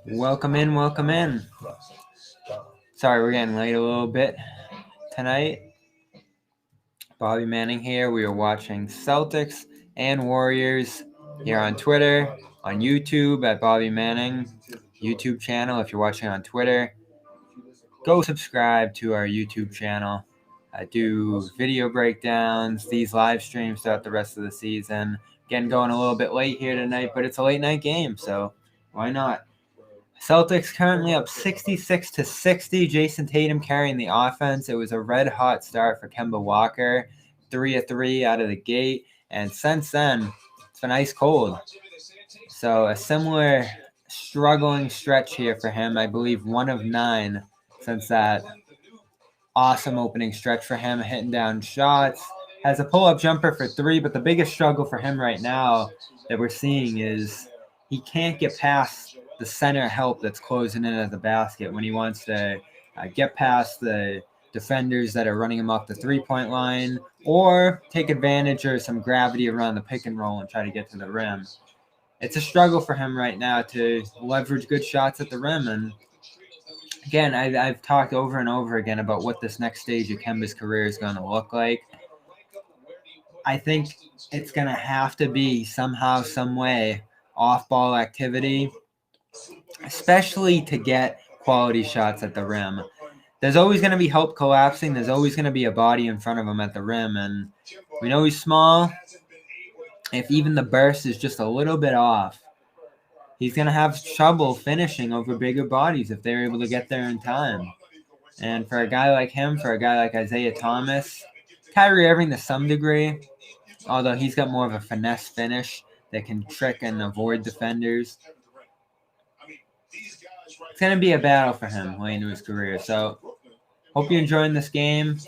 Welcome in, welcome in. Sorry, we're getting late a little bit tonight. Bobby Manning here. We are watching Celtics and Warriors here on Twitter, on YouTube at Bobby Manning YouTube channel. If you're watching on Twitter, go subscribe to our YouTube channel. I do video breakdowns, these live streams throughout the rest of the season. Again, going a little bit late here tonight, but it's a late night game, so why not? Celtics currently up 66-60. Jayson Tatum carrying the offense. It was a red-hot start for Kemba Walker. 3 of 3 out of the gate. And since then, it's been ice cold. So a similar struggling stretch here for him. I believe 1 of 9 since that awesome opening stretch for him. Hitting down shots. Has a pull-up jumper for 3, but the biggest struggle for him right now that we're seeing is he can't get past the center help that's closing in at the basket when he wants to get past the defenders that are running him off the three-point line or take advantage of some gravity around the pick and roll and try to get to the rim. It's a struggle for him right now to leverage good shots at the rim. And again, I've talked over and over again about what this next stage of Kemba's career is going to look like. I think it's going to have to be somehow, some way, off-ball activity, especially to get quality shots at the rim. There's always going to be help collapsing. There's always going to be a body in front of him at the rim, and we know he's small. If even the burst is just a little bit off, he's going to have trouble finishing over bigger bodies if they're able to get there in time. And for a guy like him, for a guy like Isaiah Thomas, Kyrie Irving to some degree, although he's got more of a finesse finish that can trick and avoid defenders, it's going to be a battle for him late into his career. So hope you're enjoying this game.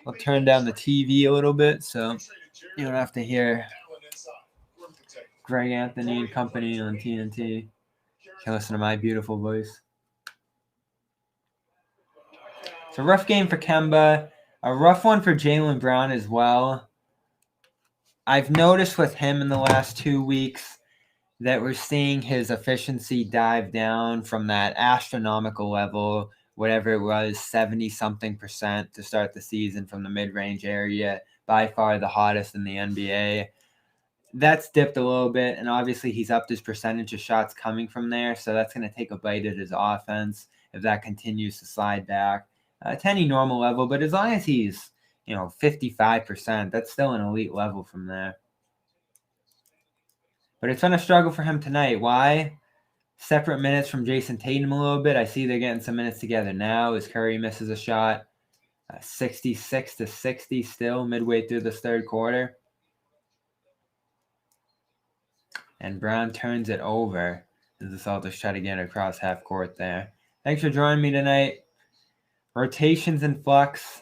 I'll turn down the TV a little bit so you don't have to hear Greg Anthony and company on TNT. You can listen to my beautiful voice. It's a rough game for Kemba. A rough one for Jaylen Brown as well. I've noticed with him in the last 2 weeks that we're seeing his efficiency dive down from that astronomical level, whatever it was, 70-something% to start the season from the mid-range area, by far the hottest in the NBA. That's dipped a little bit, and obviously he's upped his percentage of shots coming from there, so that's going to take a bite at his offense if that continues to slide back to any normal level. But as long as he's 55%, that's still an elite level from there. But it's been a struggle for him tonight. Why? Separate minutes from Jayson Tatum a little bit. I see they're getting some minutes together now as Curry misses a shot. 66-60 still midway through this third quarter. And Brown turns it over as the Celtics try to get across half court there. Thanks for joining me tonight. Rotations in flux.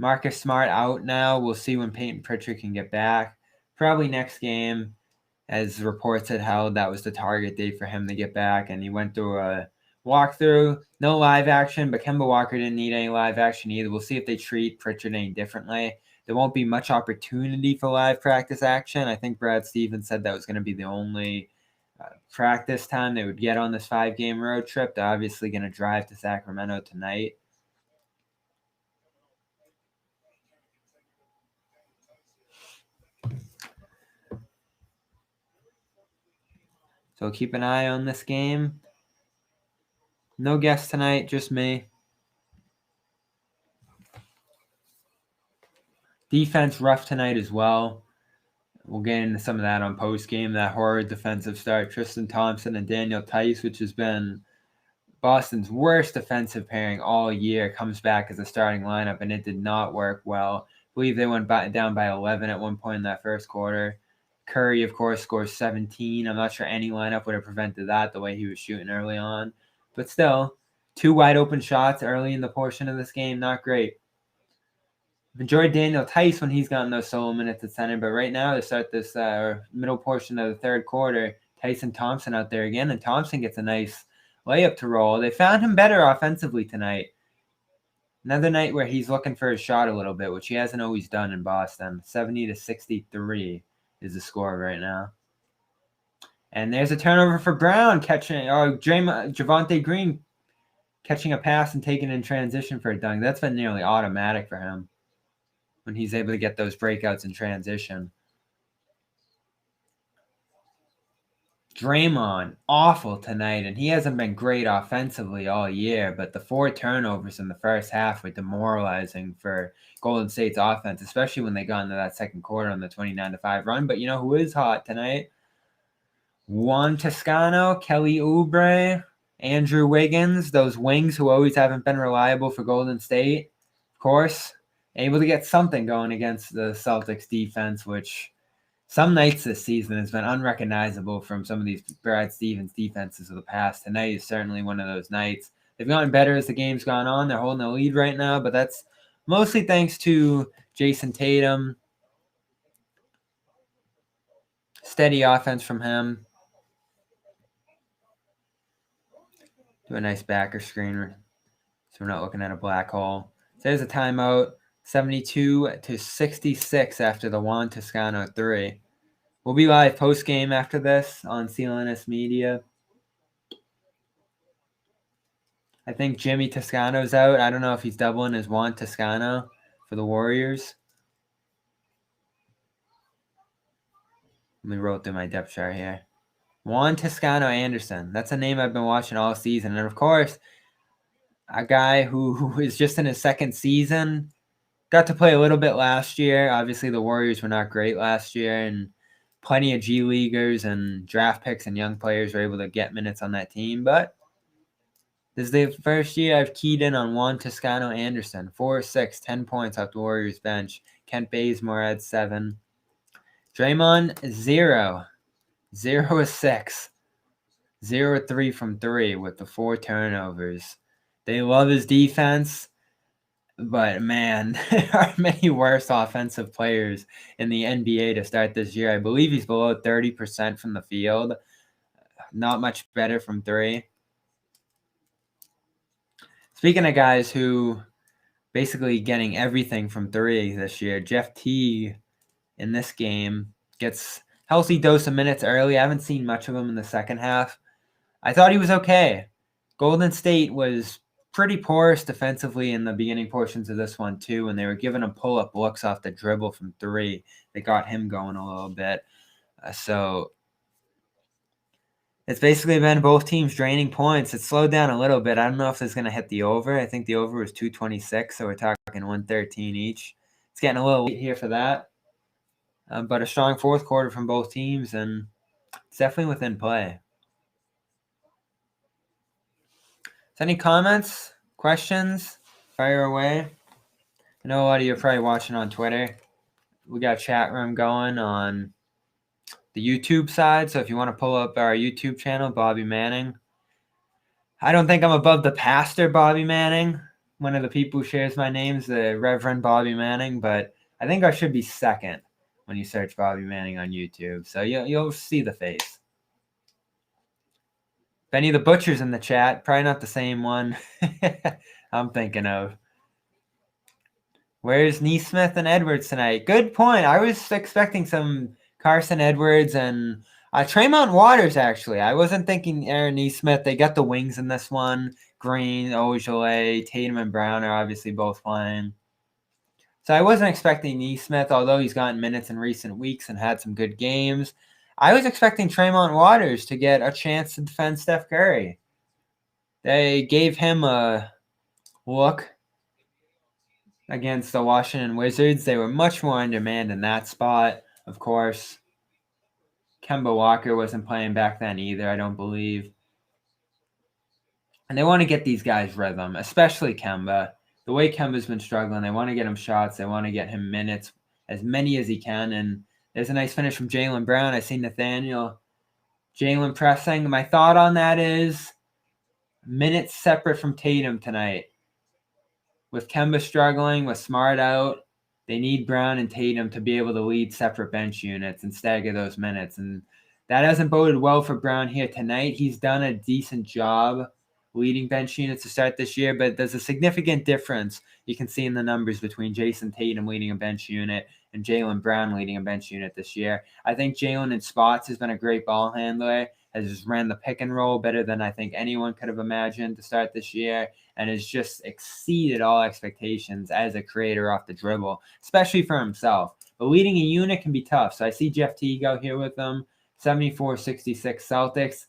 Marcus Smart out now. We'll see when Peyton Pritchard can get back. Probably next game. As reports had held, that was the target date for him to get back, and he went through a walkthrough. No live action, but Kemba Walker didn't need any live action either. We'll see if they treat Pritchard any differently. There won't be much opportunity for live practice action. I think Brad Stevens said that was going to be the only practice time they would get on this 5-game road trip. They're obviously going to drive to Sacramento tonight. So keep an eye on this game. No guests tonight, just me. Defense rough tonight as well. We'll get into some of that on post-game. That horrid defensive start. Tristan Thompson and Daniel Tice, which has been Boston's worst defensive pairing all year, comes back as a starting lineup, and it did not work well. I believe they went down by 11 at one point in that first quarter. Curry, of course, scores 17. I'm not sure any lineup would have prevented that the way he was shooting early on. But still, 2 wide open shots early in the portion of this game, not great. I've enjoyed Daniel Tice when he's gotten those solo minutes at center, but right now to start this middle portion of the third quarter, Tyson Thompson out there again, and Thompson gets a nice layup to roll. They found him better offensively tonight. Another night where he's looking for his shot a little bit, which he hasn't always done in Boston. 70-63 is the score right now. And there's a turnover for Brown catching, or Javonte Green catching a pass and taking in transition for a dunk. That's been nearly automatic for him when he's able to get those breakouts in transition. Draymond, awful tonight, and he hasn't been great offensively all year, but the 4 turnovers in the first half were demoralizing for Golden State's offense, especially when they got into that second quarter on the 29-5 run. But you know who is hot tonight? Juan Toscano, Kelly Oubre, Andrew Wiggins, those wings who always haven't been reliable for Golden State, of course, able to get something going against the Celtics defense, which some nights this season has been unrecognizable from some of these Brad Stevens defenses of the past. Tonight is certainly one of those nights. They've gotten better as the game's gone on. They're holding the lead right now, but that's mostly thanks to Jayson Tatum. Steady offense from him. Do a nice backer screen so we're not looking at a black hole. So there's a timeout, 72-66 after the Juan Toscano 3. We'll be live post-game after this on CLNS Media. I think Jimmy Toscano's out. I don't know if he's doubling as Juan Toscano for the Warriors. Let me roll through my depth chart here. Juan Toscano Anderson. That's a name I've been watching all season. And, of course, a guy who is just in his second season. Got to play a little bit last year. Obviously, the Warriors were not great last year, and plenty of G Leaguers and draft picks and young players were able to get minutes on that team. But this is the first year I've keyed in on Juan Toscano Anderson. 4-6, 10 points off the Warriors bench. Kent Bazemore had 7. Draymond, 0. 0-6. 0-3 from 3 with the 4 turnovers. They love his defense. But, man, there are many worse offensive players in the NBA to start this year. I believe he's below 30% from the field. Not much better from 3. Speaking of guys who basically getting everything from 3 this year, Jeff Teague in this game gets healthy dose of minutes early. I haven't seen much of him in the second half. I thought he was okay. Golden State was pretty porous defensively in the beginning portions of this one too, and they were giving him pull-up looks off the dribble from 3. They got him going a little bit. So it's basically been both teams draining points. It slowed down a little bit. I don't know if it's going to hit the over. I think the over was 226, so we're talking 113 each. It's getting a little late here for that. But a strong fourth quarter from both teams, and it's definitely within play. So any comments, questions, fire away. I know a lot of you are probably watching on Twitter. We got a chat room going on the YouTube side, so if you want to pull up our YouTube channel, Bobby Manning. I don't think I'm above the pastor Bobby Manning. One of the people who shares my name is the Reverend Bobby Manning, but I think I should be second when you search Bobby Manning on YouTube. So you'll see the face. Benny the Butcher's in the chat. Probably not the same one I'm thinking of. Where's Neesmith and Edwards tonight? Good point. I was expecting some Carson Edwards and Tremont Waters, actually. I wasn't thinking Aaron Neesmith. They got the wings in this one. Green, Ojale, Tatum, and Brown are obviously both playing. So I wasn't expecting Neesmith, although he's gotten minutes in recent weeks and had some good games. I was expecting Tremont Waters to get a chance to defend Steph Curry. They gave him a look against the Washington Wizards. They were much more in demand in that spot, of course. Kemba Walker wasn't playing back then either, I don't believe. And they want to get these guys rhythm, especially Kemba. The way Kemba's been struggling, they want to get him shots. They want to get him minutes, as many as he can. And there's a nice finish from Jaylen Brown. I see Nathaniel Jaylen pressing. My thought on that is minutes separate from Tatum tonight. With Kemba struggling, with Smart out, they need Brown and Tatum to be able to lead separate bench units and stagger those minutes. And that hasn't boded well for Brown here tonight. He's done a decent job leading bench units to start this year, but there's a significant difference you can see in the numbers between Jayson Tatum leading a bench unit and Jaylen Brown leading a bench unit this year. I think Jaylen in spots has been a great ball handler, has just ran the pick and roll better than I think anyone could have imagined to start this year, and has just exceeded all expectations as a creator off the dribble, especially for himself. But leading a unit can be tough, so I see Jeff Teague out here with them. 74-66 Celtics.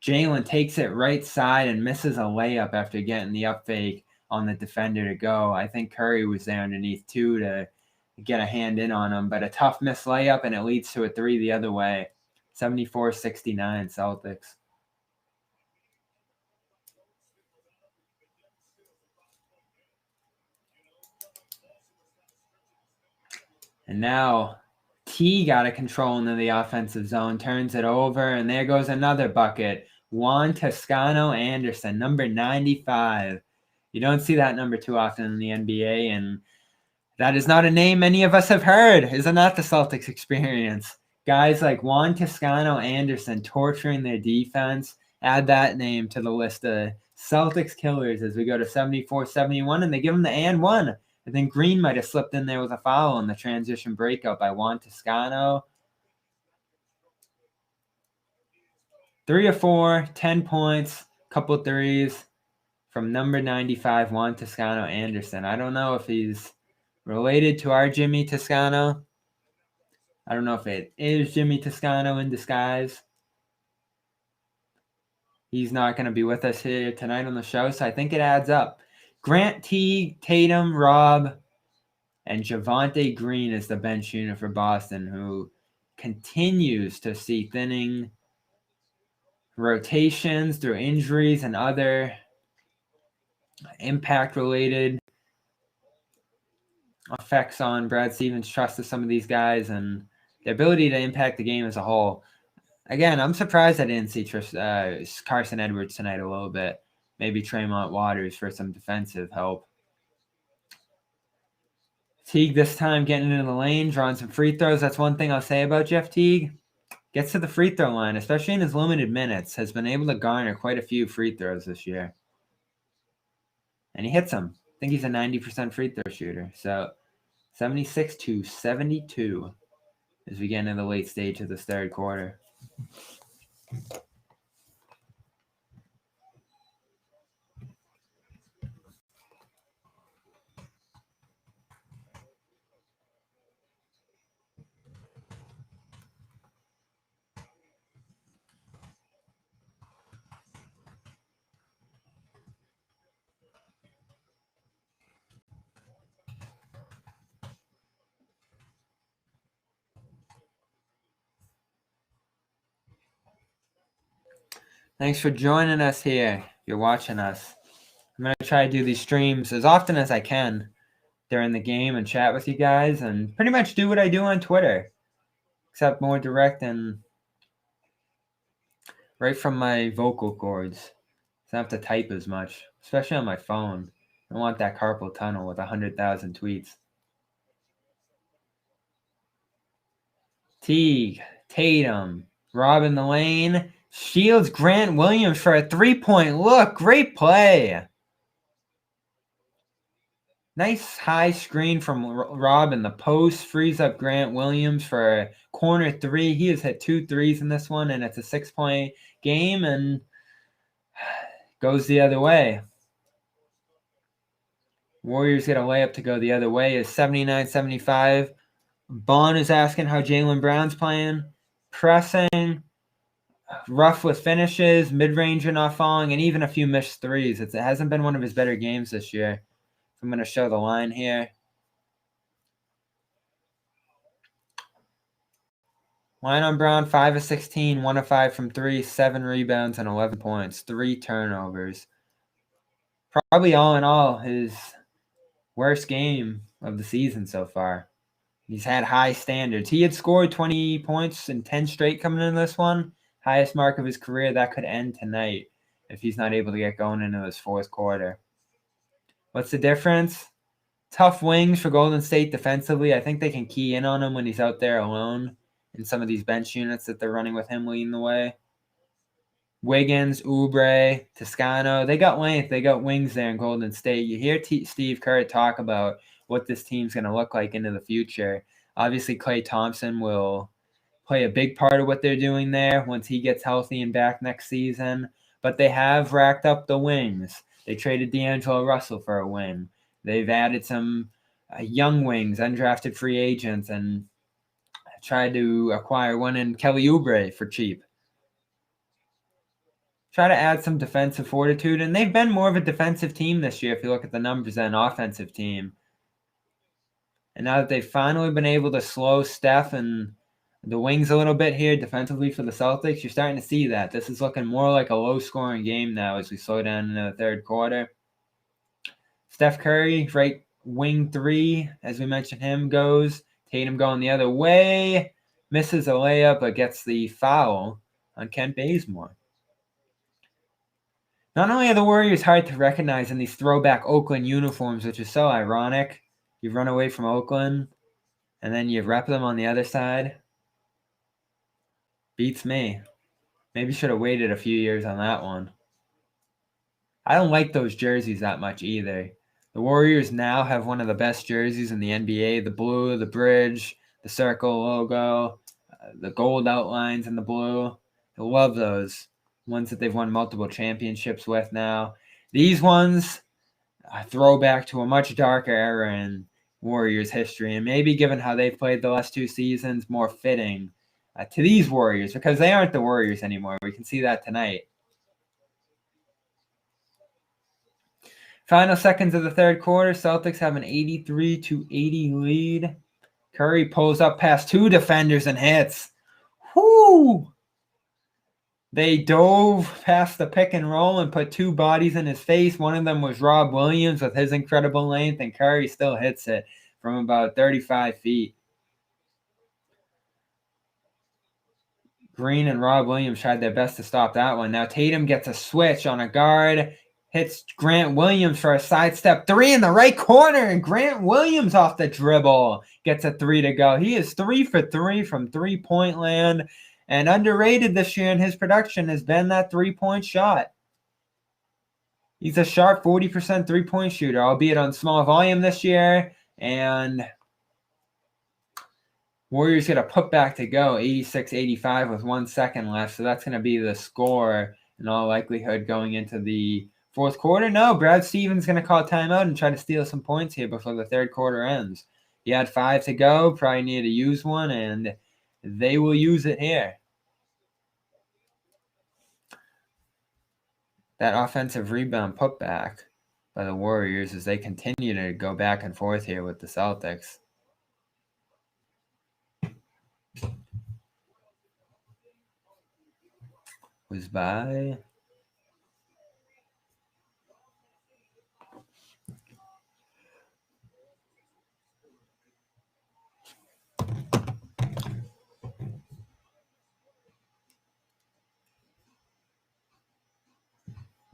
Jaylen takes it right side and misses a layup after getting the up fake on the defender to go. I think Curry was there underneath too to get a hand in on him, but a tough missed layup, and it leads to a three the other way. 74-69 Celtics. And now Teague got a control into the offensive zone, turns it over, and there goes another bucket. Juan Toscano-Anderson, number 95. You don't see that number too often in the NBA, and that is not a name many of us have heard. Is it not the Celtics experience? Guys like Juan Toscano-Anderson torturing their defense. Add that name to the list of Celtics killers as we go to 74-71, and they give him the and one. I think Green might have slipped in there with a foul on the transition breakout by Juan Toscano. 3 of 4, 10 points, couple threes from number 95, Juan Toscano-Anderson. I don't know if he's related to our Jimmy Toscano. I don't know if it is Jimmy Toscano in disguise. He's not going to be with us here tonight on the show, so I think it adds up. Grant Teague, Tatum, Rob, and Javonte Green is the bench unit for Boston, who continues to see thinning rotations through injuries and other impact-related effects on Brad Stevens' trust of some of these guys and the ability to impact the game as a whole. Again, I'm surprised I didn't see Carson Edwards tonight a little bit. Maybe Tremont Waters for some defensive help. Teague this time getting into the lane, drawing some free throws. That's one thing I'll say about Jeff Teague. Gets to the free throw line, especially in his limited minutes. Has been able to garner quite a few free throws this year. And he hits them. I think he's a 90% free throw shooter. So 76-72 as we get into the late stage of this third quarter. Thanks for joining us here. If you're watching us. I'm going to try to do these streams as often as I can during the game and chat with you guys and pretty much do what I do on Twitter, except more direct and right from my vocal cords. So I don't have to type as much, especially on my phone. I don't want that carpal tunnel with 100,000 tweets. Teague, Tatum, Rob in the lane. Shields Grant Williams for a three-point look. Great play. Nice high screen from Rob in the post. Frees up Grant Williams for a corner three. He has hit 2 threes in this one, and it's a 6-point game and goes the other way. Warriors get a layup to go the other way. Is 79-75. Bond is asking how Jaylen Brown's playing. Pressing. Rough with finishes, mid-range not falling, and even a few missed threes. It hasn't been one of his better games this year. I'm going to show the line here. Line on Brown, 5 of 16, 1 of 5 from 3, 7 rebounds, and 11 points, 3 turnovers. Probably all in all, his worst game of the season so far. He's had high standards. He had scored 20 points in 10 straight coming into this one. Highest mark of his career. That could end tonight if he's not able to get going into his fourth quarter. What's the difference? Tough wings for Golden State defensively. I think they can key in on him when he's out there alone in some of these bench units that they're running with him leading the way. Wiggins, Oubre, Toscano. They got length. They got wings there in Golden State. You hear Steve Kerr talk about what this team's going to look like into the future. Obviously, Klay Thompson will play a big part of what they're doing there once he gets healthy and back next season. But they have racked up the wings. They traded D'Angelo Russell for a wing. They've added some young wings, undrafted free agents, and tried to acquire one in Kelly Oubre for cheap. Try to add some defensive fortitude, and they've been more of a defensive team this year if you look at the numbers than an offensive team. And now that they've finally been able to slow Steph and the wings a little bit here defensively for the Celtics, you're starting to see that. This is looking more like a low-scoring game now as we slow down in the third quarter. Steph Curry, right wing 3, as we mentioned him, goes. Tatum going the other way. Misses a layup, but gets the foul on Kent Bazemore. Not only are the Warriors hard to recognize in these throwback Oakland uniforms, which is so ironic. You run away from Oakland, and then you rep them on the other side. Beats me. Maybe should have waited a few years on that one. I don't like those jerseys that much either. The Warriors now have one of the best jerseys in the NBA. The blue, the bridge, the circle logo, the gold outlines in the blue. I love those. Ones that they've won multiple championships with now. These ones, a throwback to a much darker era in Warriors history, and maybe given how they've played the last 2 seasons, more fitting to these Warriors, because they aren't the Warriors anymore. We can see that tonight. Final seconds of the third quarter, Celtics have an 83-80 lead. Curry pulls up past 2 defenders and hits. Whoo! They dove past the pick and roll and put 2 bodies in his face. One of them was Rob Williams with his incredible length, and Curry still hits it from about 35 feet. Green and Rob Williams tried their best to stop that one. Now Tatum gets a switch on a guard, hits Grant Williams for a sidestep 3 in the right corner, and Grant Williams off the dribble gets a 3 to go. He is 3 for 3 from three-point land. And underrated this year in his production has been that 3-point shot. He's a sharp 40% three-point shooter, albeit on small volume this year. And Warriors get a putback to go, 86-85 with 1 second left. So that's going to be the score in all likelihood going into the fourth quarter. No, Brad Stevens going to call timeout and try to steal some points here before the third quarter ends. He had 5 to go, probably needed to use one, and they will use it here. That offensive rebound putback by the Warriors as they continue to go back and forth here with the Celtics. Was by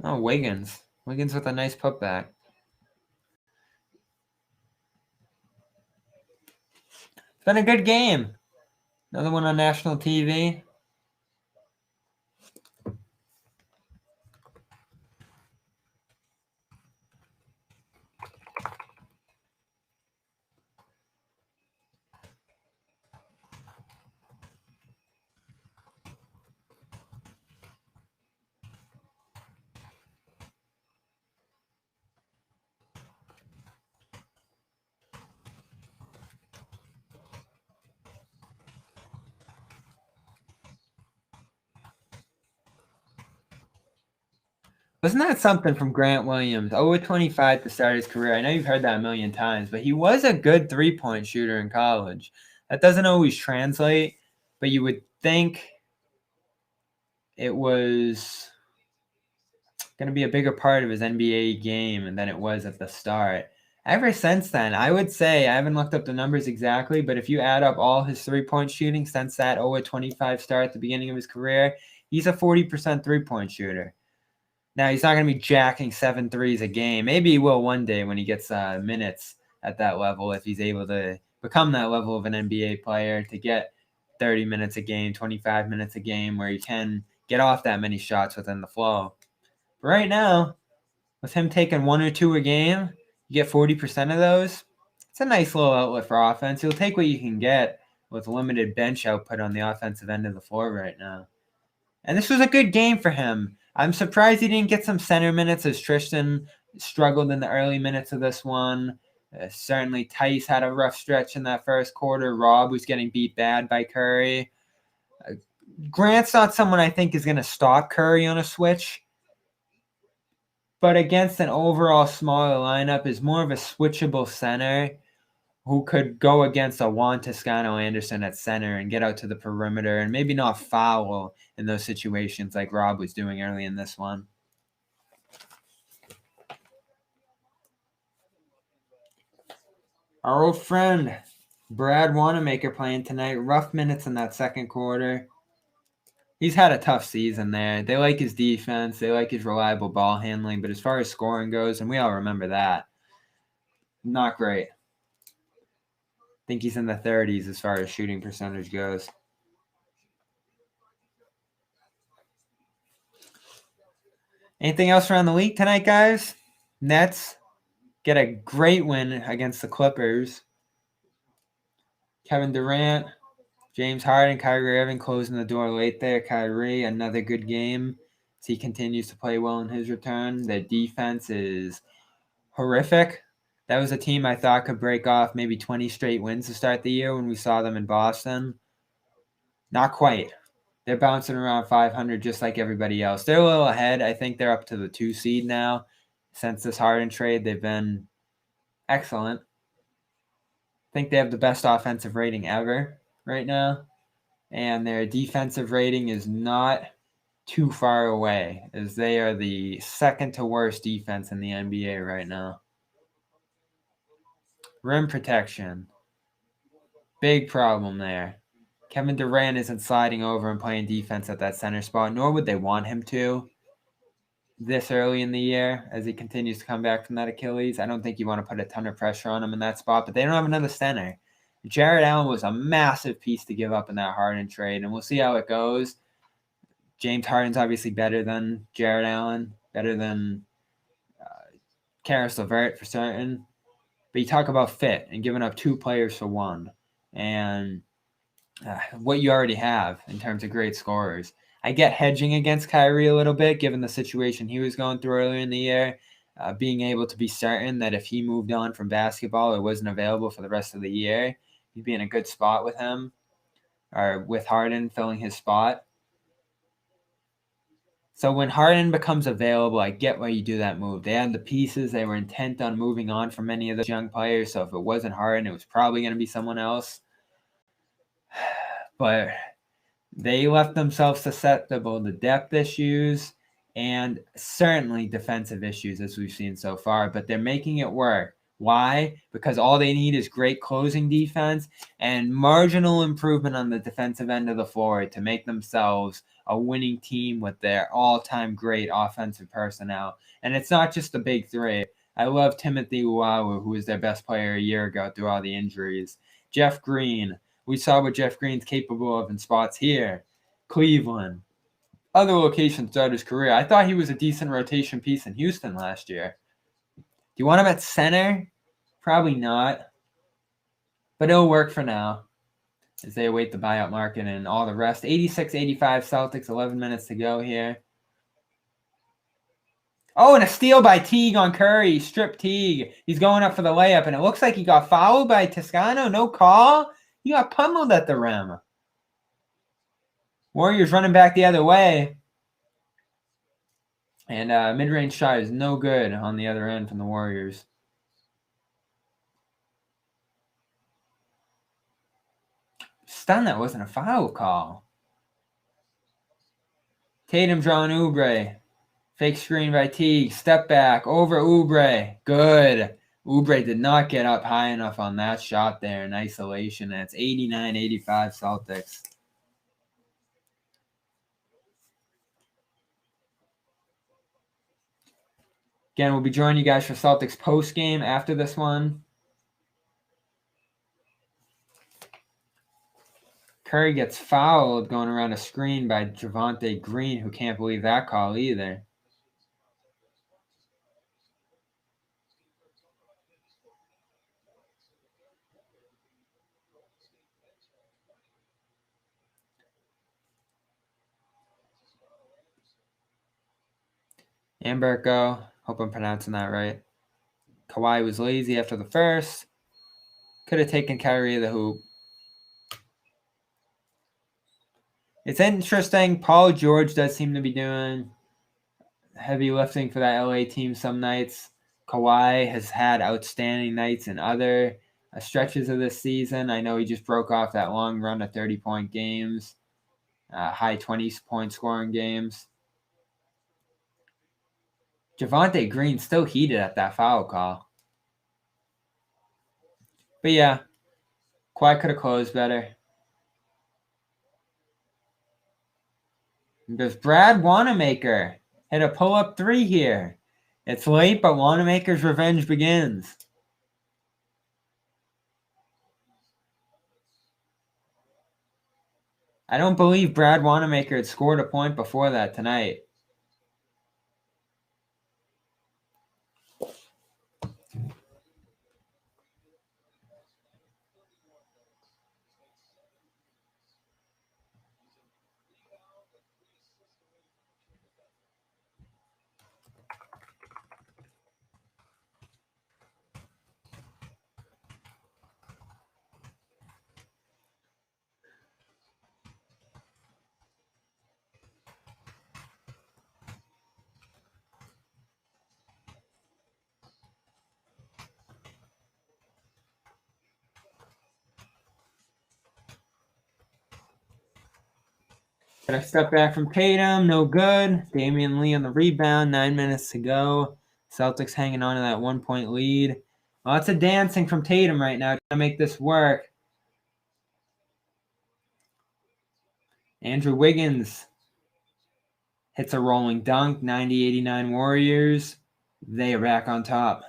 Wiggins. Wiggins with a nice putback. It's been a good game. Another one on national TV. Wasn't that something from Grant Williams? 0-25 to start his career. I know you've heard that a million times, but he was a good three-point shooter in college. That doesn't always translate, but you would think it was going to be a bigger part of his NBA game than it was at the start. Ever since then, I would say, I haven't looked up the numbers exactly, but if you add up all his three-point shooting since that 0-25 start at the beginning of his career, he's a 40% three-point shooter. Now, he's not going to be jacking 7 threes a game. Maybe he will one day when he gets minutes at that level, if he's able to become that level of an NBA player, to get 30 minutes a game, 25 minutes a game, where he can get off that many shots within the flow. But right now, with him taking 1 or 2 a game, you get 40% of those. It's a nice little outlet for offense. You'll take what you can get with limited bench output on the offensive end of the floor right now. And this was a good game for him. I'm surprised he didn't get some center minutes as Tristan struggled in the early minutes of this one. Certainly Tice had a rough stretch in that first quarter. Rob was getting beat bad by Curry. Grant's not someone I think is going to stop Curry on a switch. But against an overall smaller lineup is more of a switchable center who could go against a Juan Toscano-Anderson at center and get out to the perimeter and maybe not foul in those situations like Rob was doing early in this one. Our old friend Brad Wanamaker playing tonight. Rough minutes in that second quarter. He's had a tough season there. They like his defense. They like his reliable ball handling. But as far as scoring goes, and we all remember that, not great. I think he's in the 30s as far as shooting percentage goes. Anything else around the league tonight, guys? Nets get a great win against the Clippers. Kevin Durant, James Harden, Kyrie Irving closing the door late there. Kyrie, another good game as he continues to play well in his return. Their defense is horrific. That was a team I thought could break off maybe 20 straight wins to start the year when we saw them in Boston. Not quite. They're bouncing around 500 just like everybody else. They're a little ahead. I think they're up to the 2 seed now. Since this Harden trade, they've been excellent. I think they have the best offensive rating ever right now. And their defensive rating is not too far away, as they are the second to worst defense in the NBA right now. Rim protection. Big problem there. Kevin Durant isn't sliding over and playing defense at that center spot, nor would they want him to this early in the year as he continues to come back from that Achilles. I don't think you want to put a ton of pressure on him in that spot, but they don't have another center. Jarrett Allen was a massive piece to give up in that Harden trade, and we'll see how it goes. James Harden's obviously better than Jarrett Allen, better than Karis LeVert for certain. But you talk about fit and giving up 2 players for 1. And what you already have in terms of great scorers. I get hedging against Kyrie a little bit, given the situation he was going through earlier in the year, being able to be certain that if he moved on from basketball or wasn't available for the rest of the year, he'd be in a good spot with him, or with Harden filling his spot. So when Harden becomes available, I get why you do that move. They had the pieces. They were intent on moving on from many of those young players. So if it wasn't Harden, it was probably going to be someone else. But they left themselves susceptible to depth issues and certainly defensive issues, as we've seen so far. But they're making it work. Why? Because all they need is great closing defense and marginal improvement on the defensive end of the floor to make themselves a winning team with their all-time great offensive personnel. And it's not just the big 3. I love Timothy Uwawu, who was their best player a year ago through all the injuries. Jeff Green. We saw what Jeff Green's capable of in spots here. Cleveland. Other locations throughout his career. I thought he was a decent rotation piece in Houston last year. Do you want him at center? Probably not. But it'll work for now as they await the buyout market and all the rest. 86-85 Celtics, 11 minutes to go here. Oh, and a steal by Teague on Curry. Strip Teague. He's going up for the layup, and it looks like he got fouled by Toscano. No call. He got pummeled at the rim. Warriors running back the other way. And mid-range shot is no good on the other end from the Warriors. Stunned that wasn't a foul call. Tatum drawing Oubre. Fake screen by Teague. Step back over Oubre. Good. Oubre did not get up high enough on that shot there in isolation. And it's 89-85 Celtics. Again, we'll be joining you guys for Celtics post-game after this one. Curry gets fouled going around a screen by Javonte Green, who can't believe that call either. Amberko, hope I'm pronouncing that right. Kawhi was lazy after the first. Could have taken Kyrie of the hoop. It's interesting. Paul George does seem to be doing heavy lifting for that LA team some nights. Kawhi has had outstanding nights in other stretches of this season. I know he just broke off that long run of 30-point games, high 20-point scoring games. Javonte Green still heated at that foul call. But yeah, Kawhi could have closed better. Does Brad Wanamaker hit a pull-up three here? It's late, but Wanamaker's revenge begins. I don't believe Brad Wanamaker had scored a point before that tonight. Got a step back from Tatum, no good. Damian Lee on the rebound, 9 minutes to go. Celtics hanging on to that 1-point lead. Lots of dancing from Tatum right now, trying to make this work. Andrew Wiggins hits a rolling dunk, 90-89 Warriors. They are back on top.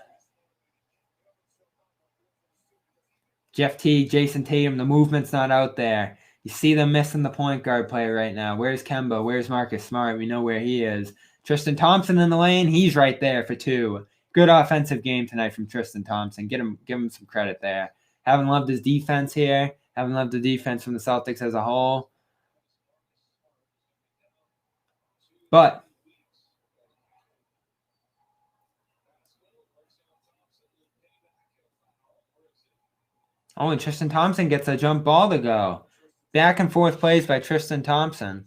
Jeff Teague, Jayson Tatum, the movement's not out there. You see them missing the point guard play right now. Where's Kemba? Where's Marcus Smart? We know where he is. Tristan Thompson in the lane. He's right there for two. Good offensive game tonight from Tristan Thompson. Give him some credit there. Haven't loved his defense here. Haven't loved the defense from the Celtics as a whole. But only Tristan Thompson gets a jump ball to go. Back and forth plays by Tristan Thompson.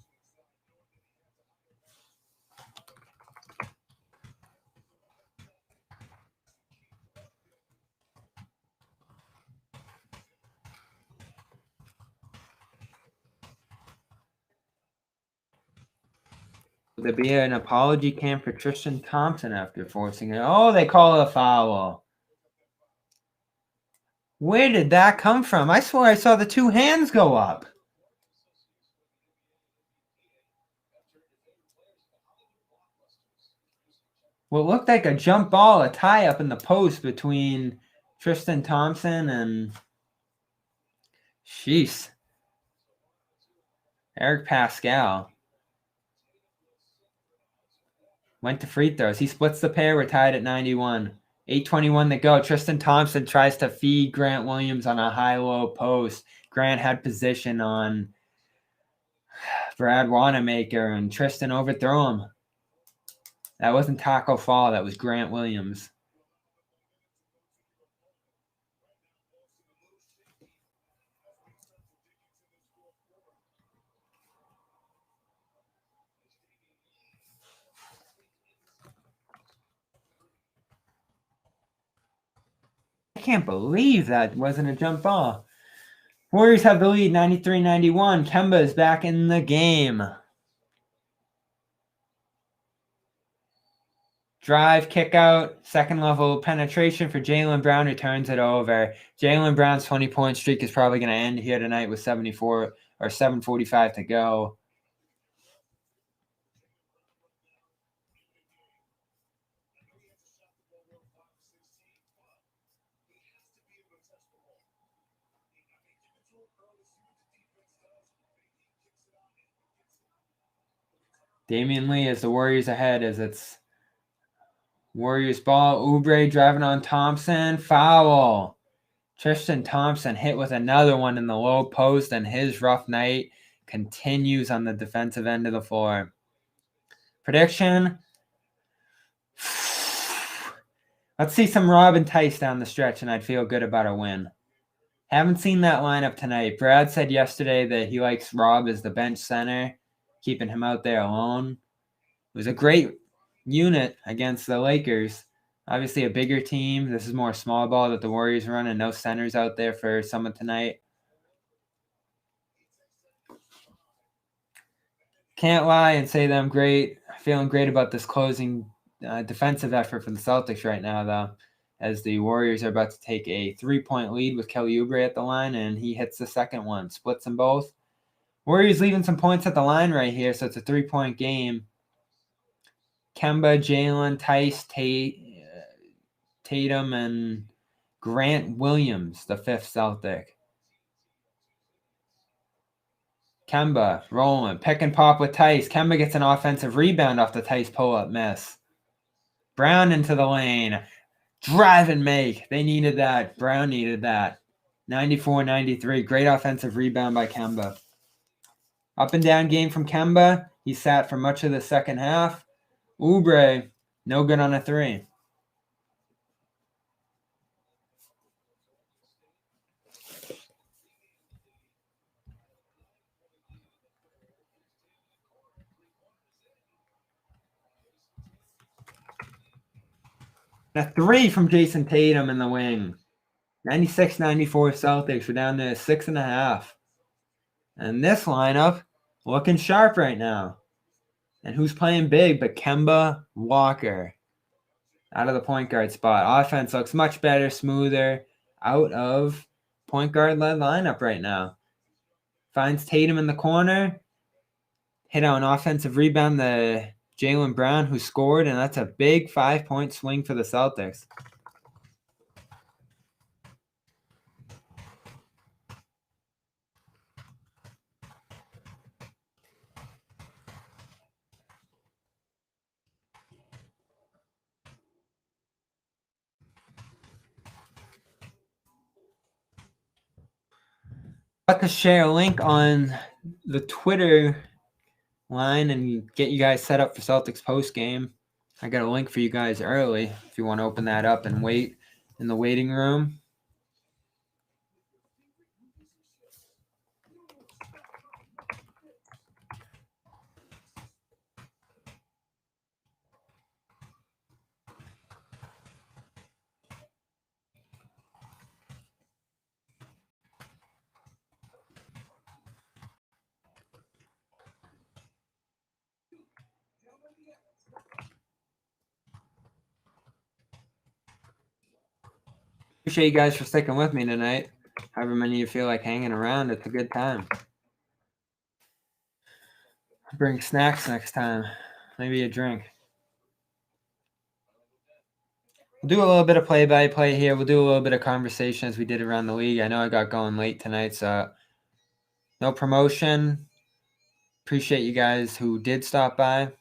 Will there be an apology camp for Tristan Thompson after forcing it? Oh, they call it a foul. Where did that come from? I swear I saw the two hands go up. What looked like a jump ball, a tie up in the post between Tristan Thompson and Eric Pascal. Went to free throws. He splits the pair. We're tied at 91. 8:21 to go. Tristan Thompson tries to feed Grant Williams on a high-low post. Grant had position on Brad Wanamaker, and Tristan overthrew him. That wasn't Taco Fall. That was Grant Williams. I can't believe that wasn't a jump ball. Warriors have the lead, 93-91. Kemba is back in the game. Drive, kick out, second level penetration for Jaylen Brown, who turns it over. Jaylen Brown's 20-point streak is probably going to end here tonight with 74 or 7:45 to go. Damian Lee as the Warriors ahead as it's Warriors ball. Oubre driving on Thompson. Foul. Tristan Thompson hit with another one in the low post, and his rough night continues on the defensive end of the floor. Prediction. Let's see some Rob and Tice down the stretch, and I'd feel good about a win. Haven't seen that lineup tonight. Brad said yesterday that he likes Rob as the bench center, keeping him out there alone. It was a great unit against the Lakers. Obviously a bigger team. This is more small ball that the Warriors run, and no centers out there for some of tonight. Can't lie and say that I'm feeling great about this closing defensive effort for the Celtics right now, though, as the Warriors are about to take a 3-point lead with Kelly Oubre at the line, and he hits the second one, splits them both. Warriors leaving some points at the line right here, so it's a 3-point game. Kemba, Jaylen, Tice, Tatum, and Grant Williams, the fifth Celtic. Kemba rolling, pick and pop with Tice. Kemba gets an offensive rebound off the Tice pull-up miss. Brown into the lane. Drive and make. They needed that. Brown needed that. 94-93. Great offensive rebound by Kemba. Up and down game from Kemba. He sat for much of the second half. Oubre, no good on a three. A three from Jayson Tatum in the wing. 96-94 Celtics. We're down to 6.5. And this lineup looking sharp right now. And who's playing big but Kemba Walker out of the point guard spot. Offense looks much better, smoother, out of point guard led lineup right now. Finds Tatum in the corner. Hit out an offensive rebound to Jaylen Brown, who scored, and that's a big 5-point swing for the Celtics. About to share a link on the Twitter line and get you guys set up for Celtics post game. I got a link for you guys early if you want to open that up and wait in the waiting room. Appreciate you guys for sticking with me tonight. However many you feel like hanging around, it's a good time. Bring snacks next time. Maybe a drink. We'll do a little bit of play-by-play here. We'll do a little bit of conversation as we did around the league. I know I got going late tonight, so no promotion. Appreciate you guys who did stop by.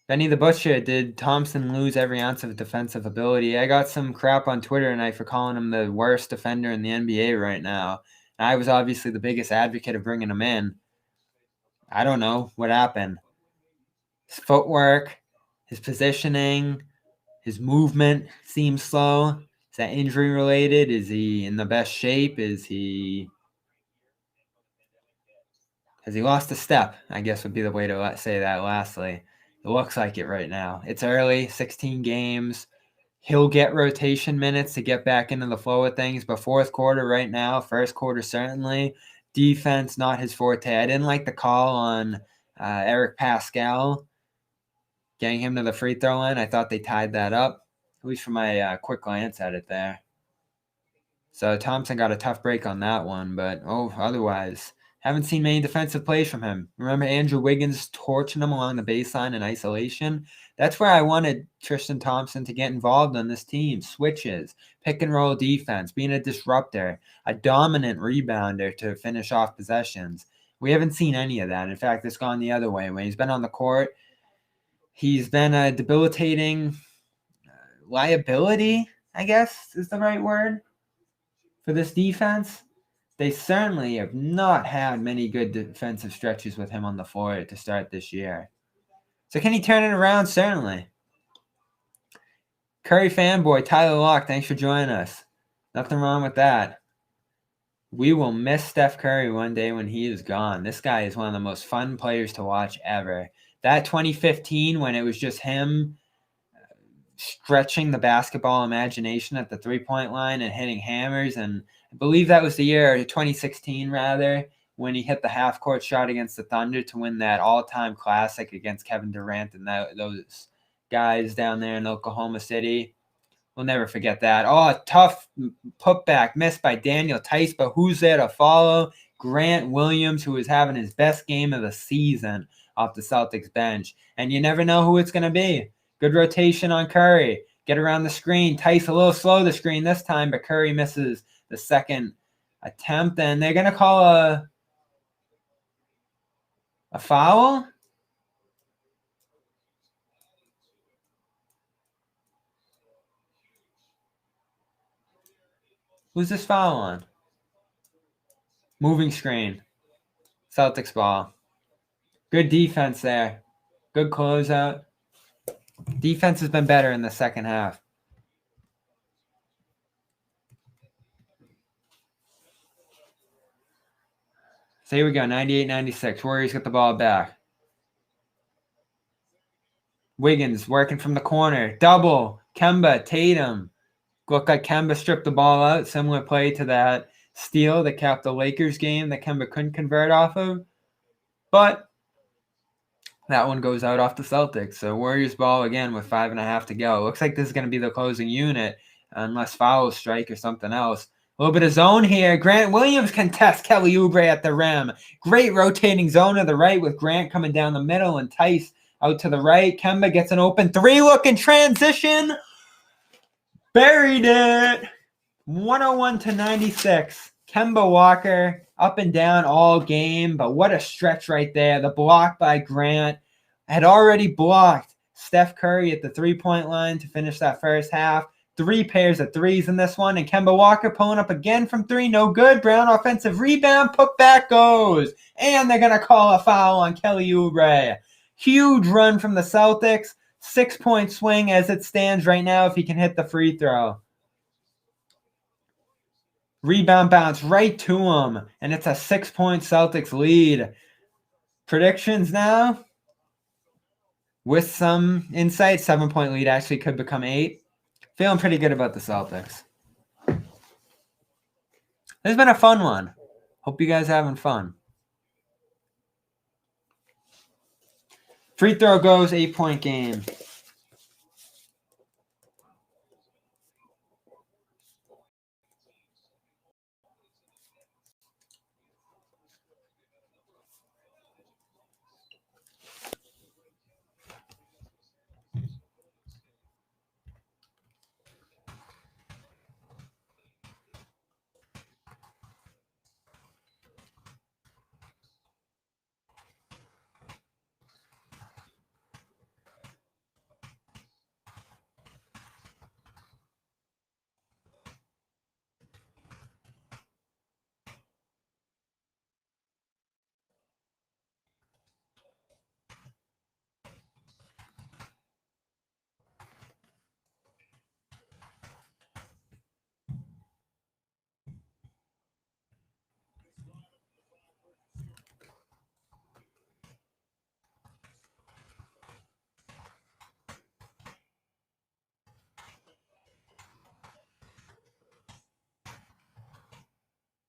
Benny the Butcher, did Thompson lose every ounce of defensive ability? I got some crap on Twitter tonight for calling him the worst defender in the NBA right now. And I was obviously the biggest advocate of bringing him in. I don't know what happened. His footwork, his positioning, his movement seems slow. Is that injury related? Is he in the best shape? Has he lost a step? I guess would be the way to say that lastly. It looks like it right now. It's early, 16 games. He'll get rotation minutes to get back into the flow of things, but fourth quarter right now, first quarter certainly. Defense, not his forte. I didn't like the call on Eric Pascal getting him to the free throw line. I thought they tied that up, at least from my quick glance at it there. So Thompson got a tough break on that one, but otherwise, haven't seen many defensive plays from him. Remember Andrew Wiggins torching him along the baseline in isolation? That's where I wanted Tristan Thompson to get involved on this team. Switches, pick and roll defense, being a disruptor, a dominant rebounder to finish off possessions. We haven't seen any of that. In fact, it's gone the other way. When he's been on the court, he's been a debilitating liability, I guess is the right word, for this defense. They certainly have not had many good defensive stretches with him on the floor to start this year. So can he turn it around? Certainly. Curry fanboy, Tyler Locke, thanks for joining us. Nothing wrong with that. We will miss Steph Curry one day when he is gone. This guy is one of the most fun players to watch ever. That 2015, when it was just him stretching the basketball imagination at the three-point line and hitting hammers, and I believe that was the year, 2016 rather, when he hit the half-court shot against the Thunder to win that all-time classic against Kevin Durant and those guys down there in Oklahoma City. We'll never forget that. Oh, a tough putback missed by Daniel Tice, but who's there to follow? Grant Williams, who is having his best game of the season off the Celtics bench. And you never know who it's going to be. Good rotation on Curry. Get around the screen. Tice a little slow the screen this time, but Curry misses the second attempt. And they're going to call a foul? Who's this foul on? Moving screen. Celtics ball. Good defense there. Good closeout. Defense has been better in the second half. So here we go, 98-96. Warriors get the ball back. Wiggins working from the corner. Double. Kemba, Tatum. Looked like Kemba stripped the ball out. Similar play to that steal that capped the Lakers game that Kemba couldn't convert off of. But that one goes out off the Celtics. So Warriors ball again with 5.5 to go. Looks like this is going to be the closing unit unless fouls strike or something else. A little bit of zone here. Grant Williams contests Kelly Oubre at the rim. Great rotating zone to the right with Grant coming down the middle and Tice out to the right. Kemba gets an open three-look in transition. Buried it. 101-96. Kemba Walker up and down all game, but what a stretch right there. The block by Grant had already blocked Steph Curry at the three-point line to finish that first half. 3 pairs of threes in this one, and Kemba Walker pulling up again from 3. No good. Brown offensive rebound. Put back goes. And they're going to call a foul on Kelly Oubre. Huge run from the Celtics. 6-point swing as it stands right now if he can hit the free throw. Rebound bounce right to him, and it's a 6-point Celtics lead. Predictions now? With some insight, 7-point lead actually could become 8. Feeling pretty good about the Celtics. This has been a fun one. Hope you guys are having fun. Free throw goes, 8-point game.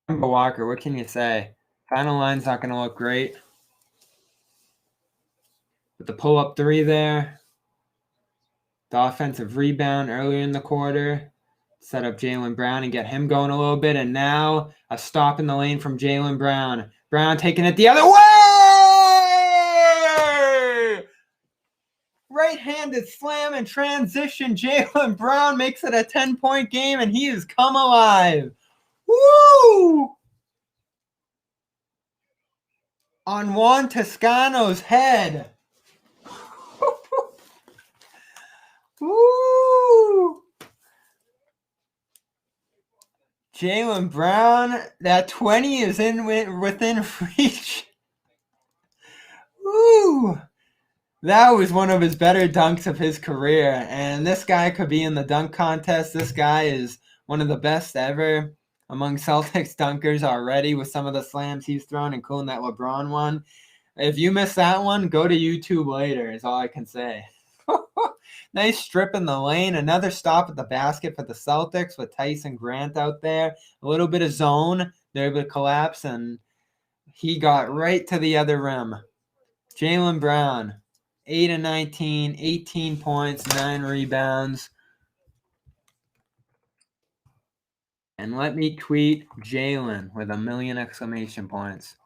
Kemba Walker, what can you say? Final line's not going to look great. But the pull-up 3 there. The offensive rebound earlier in the quarter. Set up Jaylen Brown and get him going a little bit. And now a stop in the lane from Jaylen Brown. Brown taking it the other way! Right-handed slam and transition. Jaylen Brown makes it a 10-point game, and he has come alive. Woo! on Juan Toscano's head. Woo! Jaylen Brown, that 20 is within reach. Woo! That was one of his better dunks of his career, and this guy could be in the dunk contest. This guy is one of the best ever among Celtics dunkers already with some of the slams he's thrown, including that LeBron one. If you missed that one, go to YouTube later is all I can say. Nice strip in the lane. Another stop at the basket for the Celtics with Tyson Grant out there. A little bit of zone. They're able to collapse, and he got right to the other rim. Jaylen Brown, 8 and 19, 18 points, 9 rebounds. And let me tweet Jaylen with 1,000,000 exclamation points.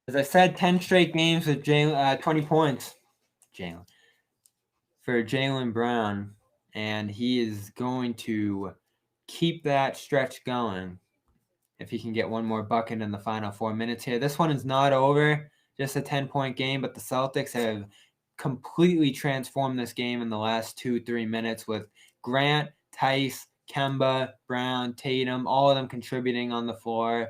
As I said, 10 straight games with 20 points. For Jaylen Brown, and he is going to keep that stretch going if he can get one more bucket in the final 4 minutes here. This one is not over, just a 10-point game, but the Celtics have completely transformed this game in the last 2-3 minutes with Grant, Tice, Kemba, Brown, Tatum, all of them contributing on the floor.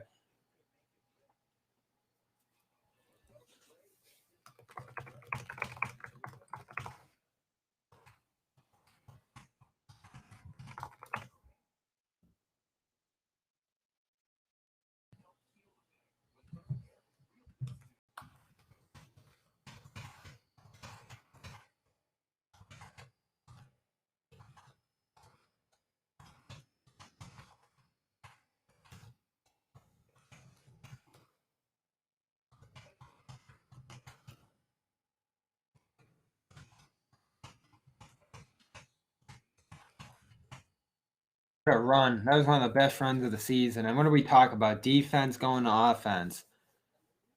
What a run. That was one of the best runs of the season. And what do we talk about? Defense going to offense.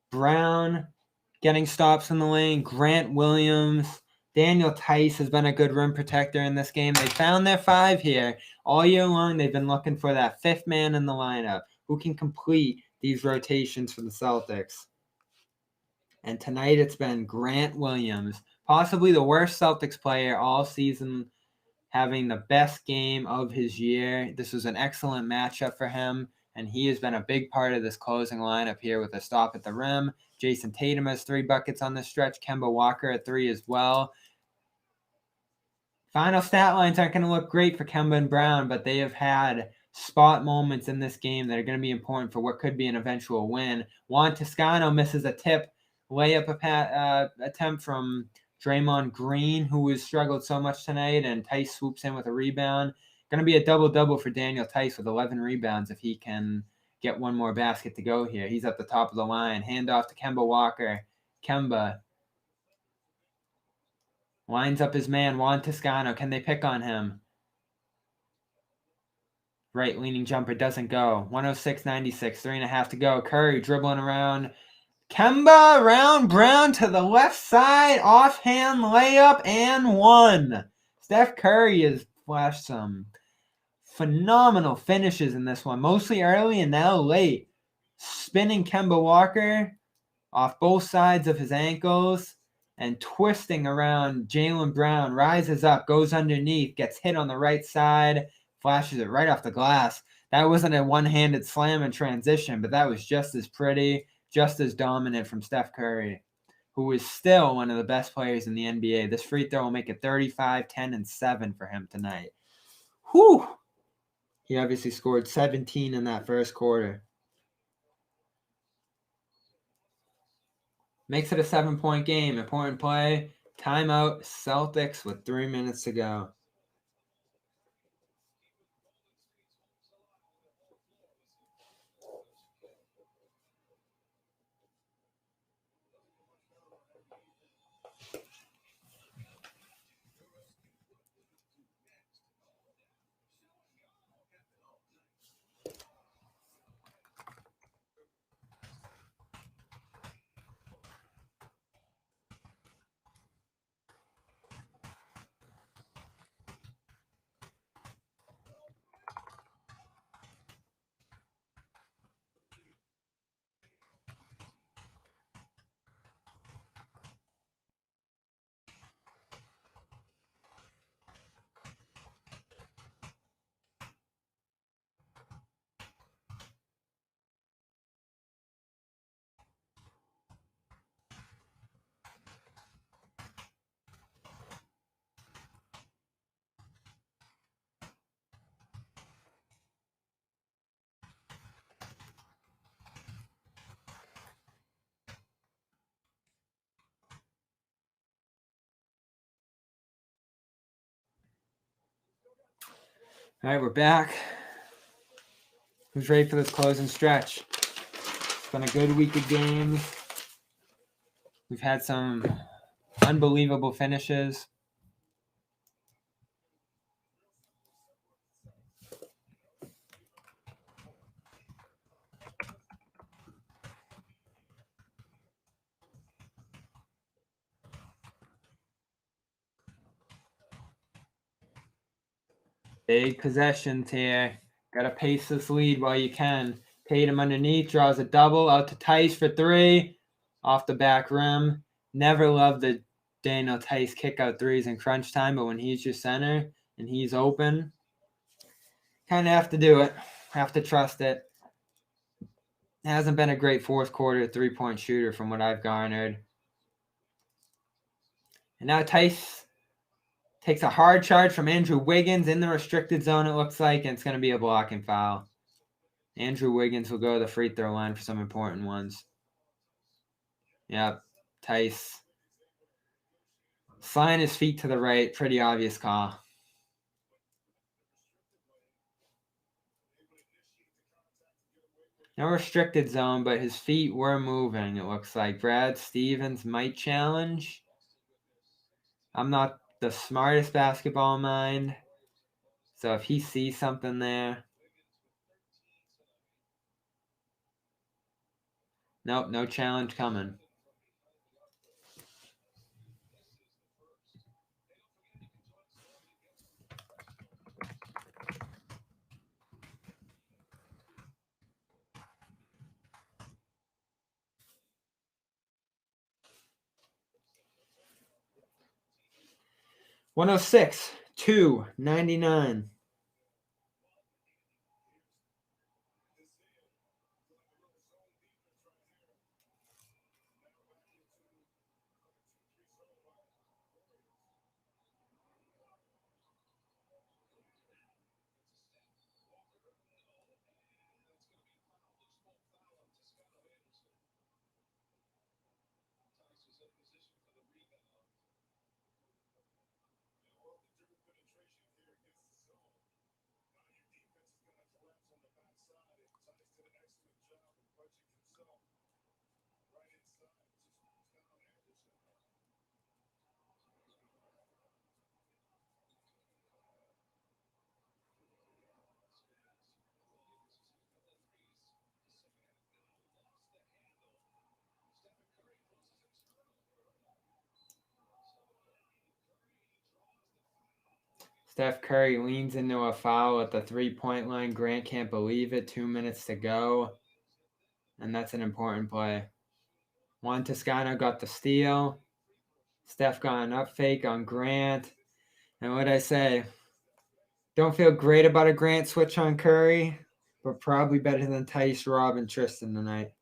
Brown getting stops in the lane. Grant Williams. Daniel Tice has been a good rim protector in this game. They found their 5 here. All year long, they've been looking for that 5th man in the lineup who can complete these rotations for the Celtics. And tonight it's been Grant Williams, possibly the worst Celtics player all season, having the best game of his year. This was an excellent matchup for him, and he has been a big part of this closing lineup here with a stop at the rim. Jayson Tatum has 3 buckets on this stretch. Kemba Walker at 3 as well. Final stat lines aren't going to look great for Kemba and Brown, but they have had spot moments in this game that are going to be important for what could be an eventual win. Juan Toscano misses a tip layup attempt from Draymond Green, who has struggled so much tonight, and Tice swoops in with a rebound. Going to be a double-double for Daniel Tice with 11 rebounds if he can get one more basket to go here. He's at the top of the line. Handoff to Kemba Walker. Kemba lines up his man, Juan Toscano. Can they pick on him? Right leaning jumper doesn't go. 106-96, 3.5 to go. Curry dribbling around. Kemba around Brown to the left side. Offhand layup and 1. Steph Curry has flashed some phenomenal finishes in this one, mostly early and now late. Spinning Kemba Walker off both sides of his ankles and twisting around Jaylen Brown. Rises up, goes underneath, gets hit on the right side, flashes it right off the glass. That wasn't a one-handed slam in transition, but that was just as pretty, just as dominant from Steph Curry, who is still one of the best players in the NBA. This free throw will make it 35, 10, and 7 for him tonight. Whew! He obviously scored 17 in that first quarter. Makes it a 7-point game. Important play. Timeout. Celtics with 3 minutes to go. All right, we're back. Who's ready for this closing stretch? It's been a good week of games. We've had some unbelievable finishes. Big possessions here. Got to pace this lead while you can. Tatum underneath, draws a double, out to Tice for three. Off the back rim. Never loved the Daniel Tice kick out threes in crunch time, but when he's your center and he's open, kind of have to do it. Have to trust it. Hasn't been a great fourth quarter three-point shooter from what I've garnered. And now Tice takes a hard charge from Andrew Wiggins in the restricted zone, it looks like, and it's going to be a blocking foul. Andrew Wiggins will go to the free throw line for some important ones. Yep, Tice. Sliding his feet to the right, pretty obvious call. No restricted zone, but his feet were moving, it looks like. Brad Stevens might challenge. I'm not the smartest basketball mind, so if he sees something there. Nope, no challenge coming. $106, $2.99. Steph Curry leans into a foul at the three-point line. Grant can't believe it. 2 minutes to go. And that's an important play. Juan Toscano got the steal. Steph got an up fake on Grant. And what'd I say? Don't feel great about a Grant switch on Curry, but probably better than Tice, Rob, and Tristan tonight.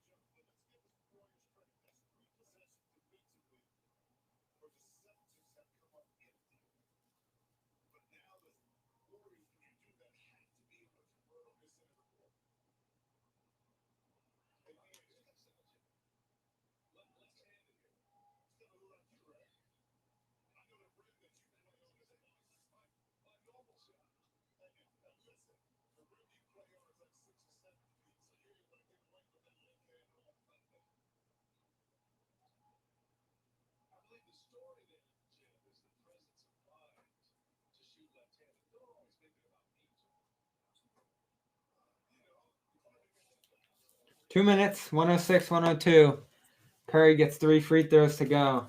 Two minutes, 106, 102. Curry gets 3 free throws to go.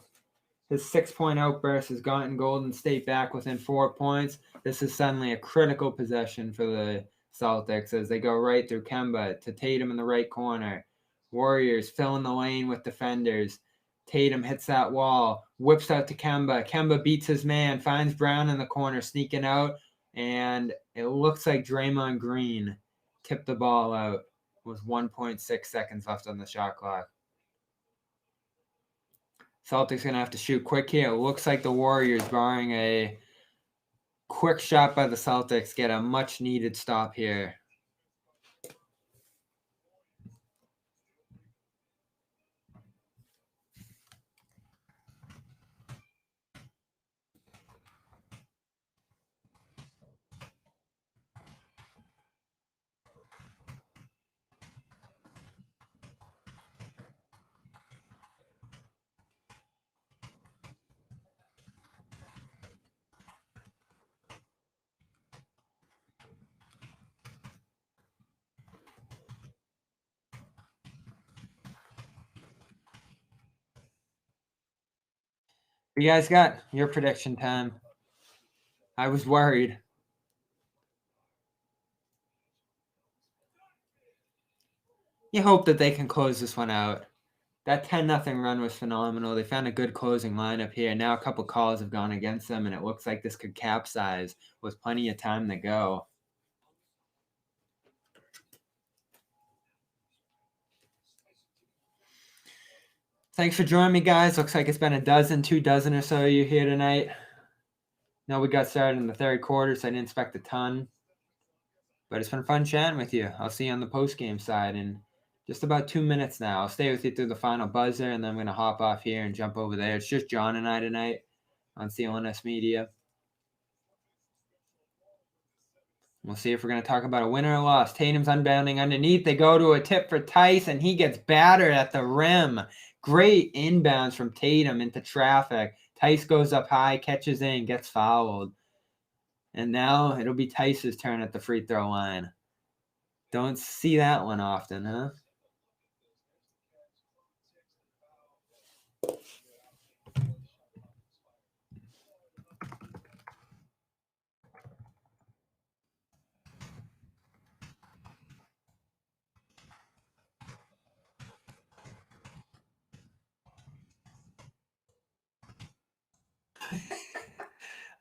His 6-point outburst has gotten Golden State back within 4 points. This is suddenly a critical possession for the Celtics as they go right through Kemba to Tatum in the right corner. Warriors fill in the lane with defenders. Tatum hits that wall, whips out to Kemba. Kemba beats his man, finds Brown in the corner, sneaking out, and it looks like Draymond Green tipped the ball out with 1.6 seconds left on the shot clock. Celtics going to have to shoot quick here. It looks like the Warriors, barring a quick shot by the Celtics, get a much-needed stop here. You guys got your prediction time. I was worried. You hope that they can close this one out. That 10-0 run was phenomenal. They found a good closing lineup here. Now a couple calls have gone against them, and it looks like this could capsize with plenty of time to go. Thanks for joining me, guys. Looks like it's been 2 dozen or so of you here tonight. No, we got started in the third quarter, so I didn't expect a ton. But it's been fun chatting with you. I'll see you on the post-game side in just about 2 minutes now. I'll stay with you through the final buzzer, and then I'm going to hop off here and jump over there. It's just John and I tonight on CLNS Media. We'll see if we're going to talk about a winner or loss. Tatum's unbounding underneath. They go to a tip for Tice, and he gets battered at the rim. Great inbounds from Tatum into traffic. Tice goes up high, catches in, gets fouled. And now it'll be Tice's turn at the free throw line. Don't see that one often, huh?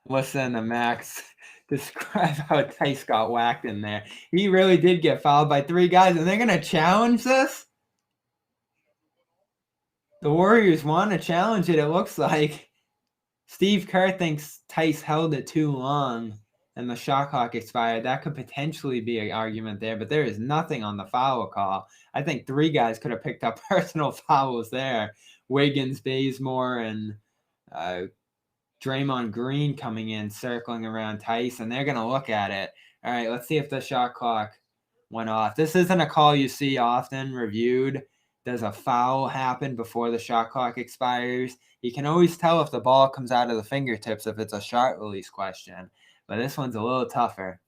Listen to Max describe how Tice got whacked in there. He really did get fouled by 3 guys, and they're going to challenge this? The Warriors want to challenge it, it looks like. Steve Kerr thinks Tice held it too long and the shot clock expired. That could potentially be an argument there, but there is nothing on the foul call. I think 3 guys could have picked up personal fouls there. Wiggins, Bazemore, and Draymond Green coming in, circling around Tice, and they're going to look at it. All right, let's see if the shot clock went off. This isn't a call you see often reviewed. Does a foul happen before the shot clock expires? You can always tell if the ball comes out of the fingertips if it's a shot release question, but this one's a little tougher.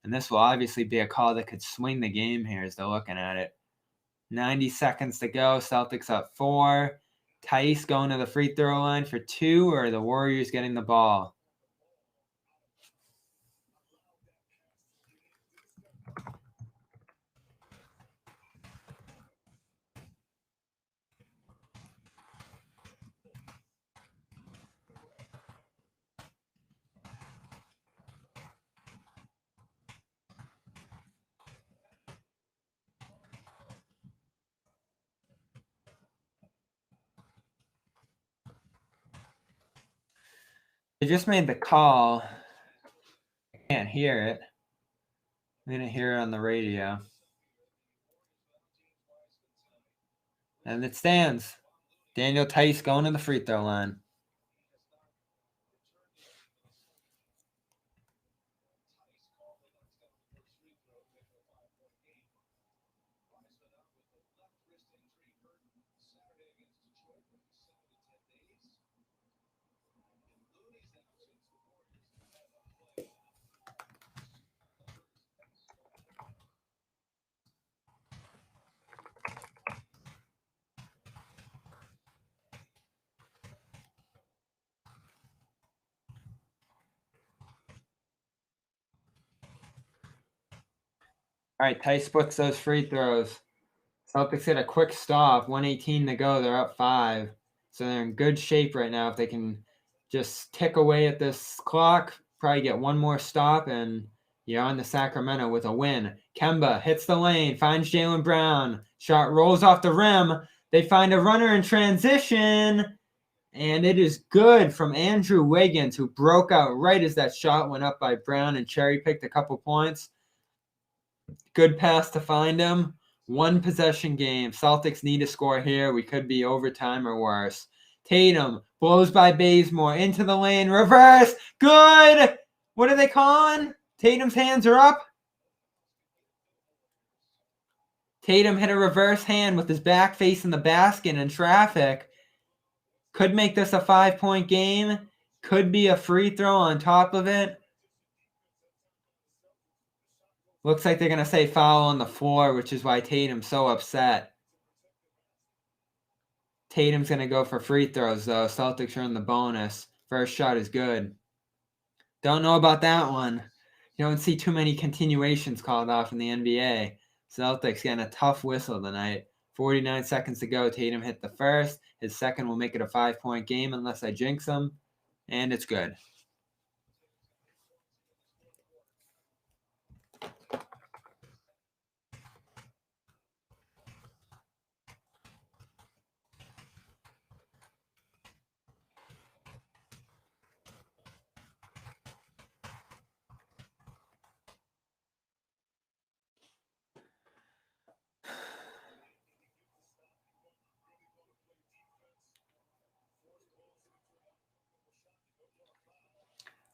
And this will obviously be a call that could swing the game here as they're looking at it. 90 seconds to go. Celtics up 4. Tice going to the free throw line for 2, or the Warriors getting the ball? They just made the call. I can't hear it. I'm going to hear it on the radio. And it stands. Daniel Tice going to the free throw line. All right, Tice splits those free throws. Celtics hit a quick stop. 1:18 to go. They're up 5. So they're in good shape right now. If they can just tick away at this clock, probably get one more stop, and you're on to Sacramento with a win. Kemba hits the lane, finds Jaylen Brown. Shot rolls off the rim. They find a runner in transition, and it is good from Andrew Wiggins, who broke out right as that shot went up by Brown and cherry-picked a couple points. Good pass to find him. 1 possession game. Celtics need to score here. We could be overtime or worse. Tatum blows by Bazemore into the lane. Reverse. Good. What are they calling? Tatum's hands are up. Tatum hit a reverse hand with his back facing the basket in traffic. Could make this a 5-point game. Could be a free throw on top of it. Looks like they're going to say foul on the floor, which is why Tatum's so upset. Tatum's going to go for free throws, though. Celtics are in the bonus. First shot is good. Don't know about that one. You don't see too many continuations called off in the NBA. Celtics getting a tough whistle tonight. 49 seconds to go. Tatum hit the first. His second will make it a 5-point game unless I jinx him. And it's good.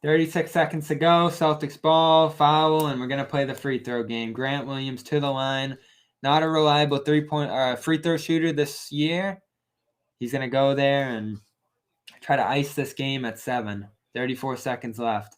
.36 seconds to go. Celtics ball, foul, and we're going to play the free throw game. Grant Williams to the line. Not a reliable free throw shooter this year. He's going to go there and try to ice this game at 7. 34 seconds left.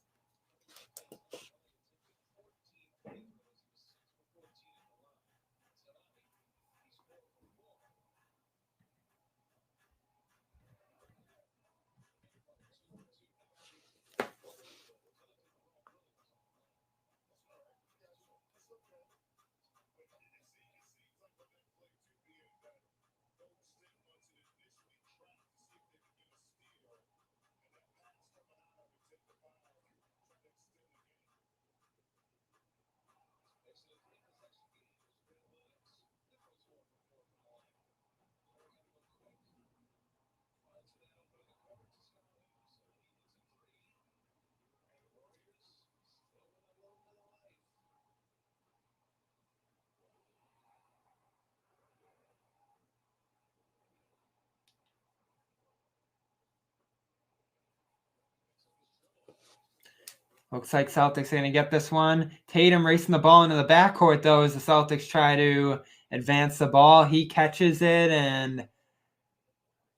Looks like Celtics are going to get this one. Tatum racing the ball into the backcourt, though, as the Celtics try to advance the ball. He catches it, and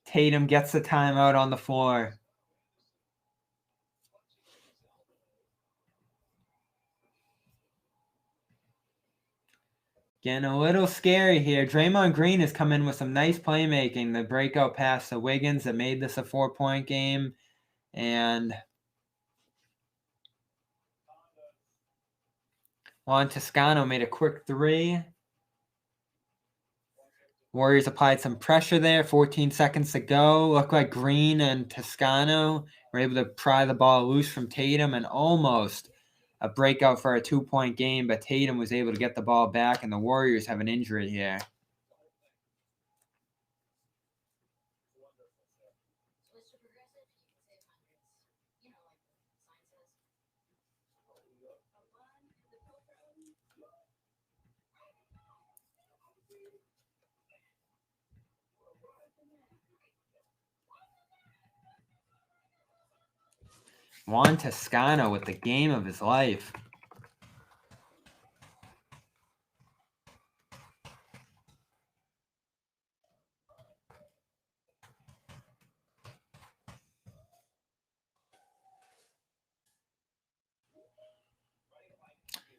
Tatum gets the timeout on the floor. Getting a little scary here. Draymond Green has come in with some nice playmaking. The breakout pass to Wiggins that made this a 4-point game. And Juan Toscano made a quick 3. Warriors applied some pressure there. 14 seconds to go. Looked like Green and Toscano were able to pry the ball loose from Tatum, and almost a breakout for a 2-point game, but Tatum was able to get the ball back, and the Warriors have an injury here. Juan Toscano with the game of his life.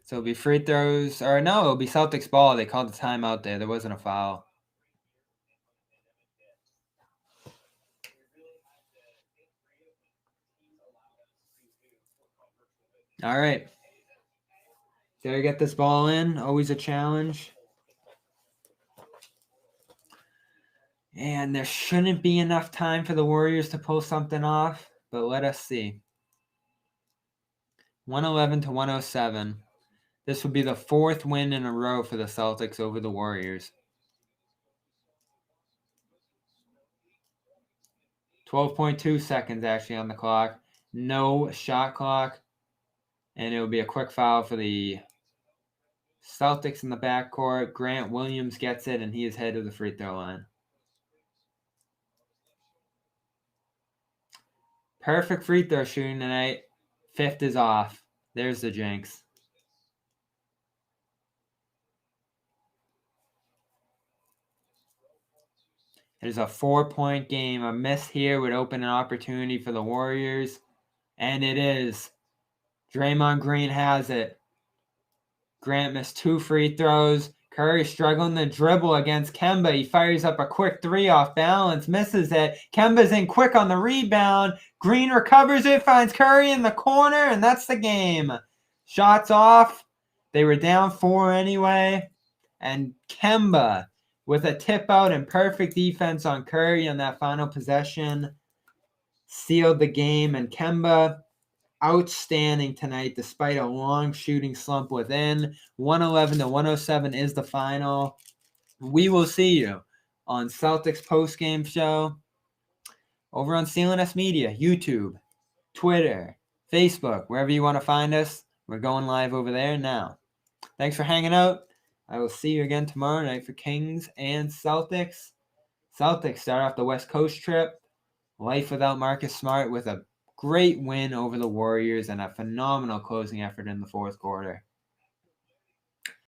So it'll be free throws, or no, it'll be Celtics ball. They called the timeout there. There wasn't a foul. All right. Gotta get this ball in. Always a challenge. And there shouldn't be enough time for the Warriors to pull something off, but let us see. 111 to 107. This will be the 4th win in a row for the Celtics over the Warriors. 12.2 seconds actually on the clock. No shot clock. And it will be a quick foul for the Celtics in the backcourt. Grant Williams gets it, and he is head of the free throw line. Perfect free throw shooting tonight. 5th is off. There's the jinx. It is a 4-point game. A miss here would open an opportunity for the Warriors. And it is. Draymond Green has it. Grant missed 2 free throws. Curry struggling to dribble against Kemba. He fires up a quick three off balance, misses it. Kemba's in quick on the rebound. Green recovers it, finds Curry in the corner, and that's the game. Shots off. They were down 4 anyway. And Kemba, with a tip out and perfect defense on Curry on that final possession, sealed the game. And Kemba, outstanding tonight despite a long shooting slump within. 111-107 is the final. We will see you on Celtics postgame show over on CLNS Media, YouTube, Twitter, Facebook, wherever you want to find us. We're going live over there now. Thanks for hanging out. I will see you again tomorrow night for Kings and Celtics. Celtics start off the West Coast trip. Life without Marcus Smart with a great win over the Warriors and a phenomenal closing effort in the fourth quarter.